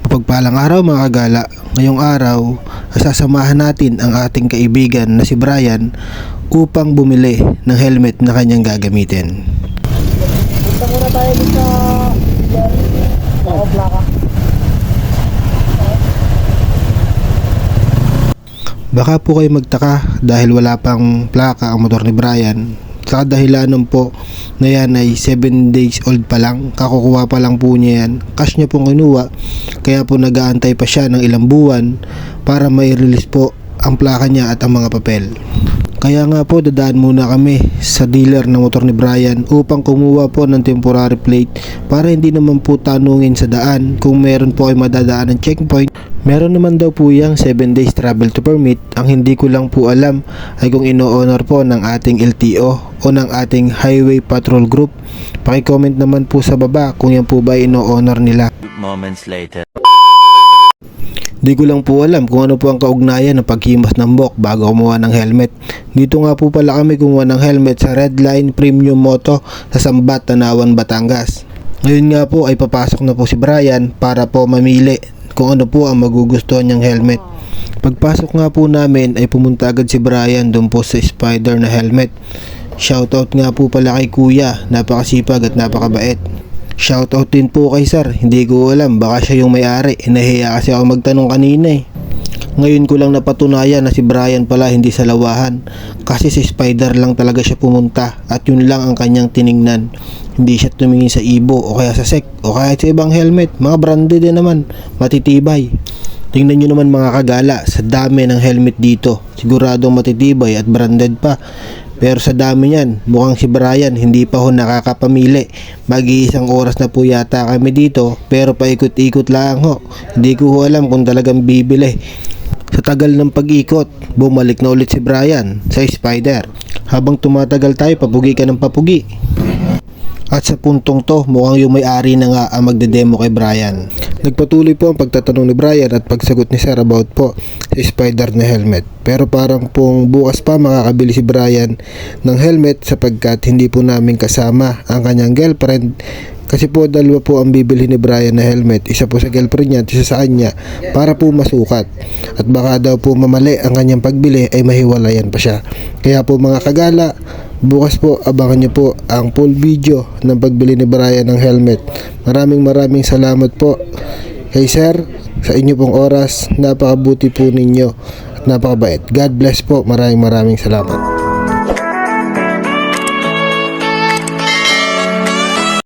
Mapagpalang araw mga kagala. Ngayong araw ay sasamahan natin ang ating kaibigan na si Brian upang bumili ng helmet na kanyang gagamitin. Punta muna tayo dito sa plaka. Baka po kayo magtaka dahil wala pang plaka ang motor ni Brian. Sa kadahilanan po na yan ay 7 days old pa lang, kakukuha pa lang po niya yan, cash niya pong kinuha, kaya po nag-aantay pa siya ng ilang buwan para mai-release po ang plaka niya at ang mga papel. Kaya nga po dadaan muna kami sa dealer ng motor ni Brian upang kumuha po ng temporary plate para hindi naman po tanungin sa daan kung meron po ay madadaan ng checkpoint. Meron naman daw po yung 7 days travel to permit. Ang hindi ko lang po alam ay kung ino-honor po ng ating LTO o ng ating Highway Patrol Group. Paki-comment naman po sa baba kung yan po ba ino-honor nila. Moments later. Di ko lang po alam kung ano po ang kaugnayan ng paghimas ng buhok bago kumuha ng helmet. Dito nga po pala kami kumuha ng helmet sa Redline Premium Moto sa Sambat, Tanawan, Batangas. Ngayon nga po ay papasok na po si Brian para po mamili kung ano po ang magugustuhan niyang helmet. Pagpasok nga po namin ay pumunta agad si Brian doon po sa Spider na helmet. Shoutout nga po pala kay Kuya, napakasipag at napakabait. Shoutout din po kay Sir, hindi ko alam, baka siya yung may-ari, nahiya kasi ako magtanong kanina eh. Ngayon ko lang napatunayan na si Brian pala hindi sa lawahan, kasi si Spider lang talaga siya pumunta at yun lang ang kanyang tiningnan. Hindi siya tumingin sa Ibo o kaya sa SEC o kaya sa ibang helmet, mga branded din naman, matitibay. Tingnan nyo naman mga kagala, sa dami ng helmet dito, siguradong matitibay at branded pa. Pero sa dami niyan, mukhang si Brian hindi pa ho nakakapamili. Mag-iisang oras na po yata kami dito, pero paikot-ikot lang ho. Hindi ko ho alam kung talagang bibili. Sa tagal ng pag-ikot, bumalik na ulit si Brian sa Spider. Habang tumatagal tayo, papugi ka ng papugi. At sa puntong to, mukhang yung may-ari na nga ang magdedemo kay Brian. Nagpatuloy po ang pagtatanong ni Brian at pagsagot ni Sir about po sa Spider na helmet. Pero parang pong bukas pa makakabili si Brian ng helmet sapagkat hindi po namin kasama ang kanyang girlfriend. Kasi po dalawa po ang bibili ni Brian na helmet. Isa po sa girlfriend niya at isa sa kanya para po masukat. At baka daw po mamali ang kanyang pagbili ay mahiwalayan pa siya. Kaya po mga kagala, bukas po abangan niyo po ang full video ng pagbili ni Brian ng helmet. Maraming salamat po kay Sir sa inyo pong oras. Napakabuti po ninyo at napakabait. God bless po. Maraming salamat.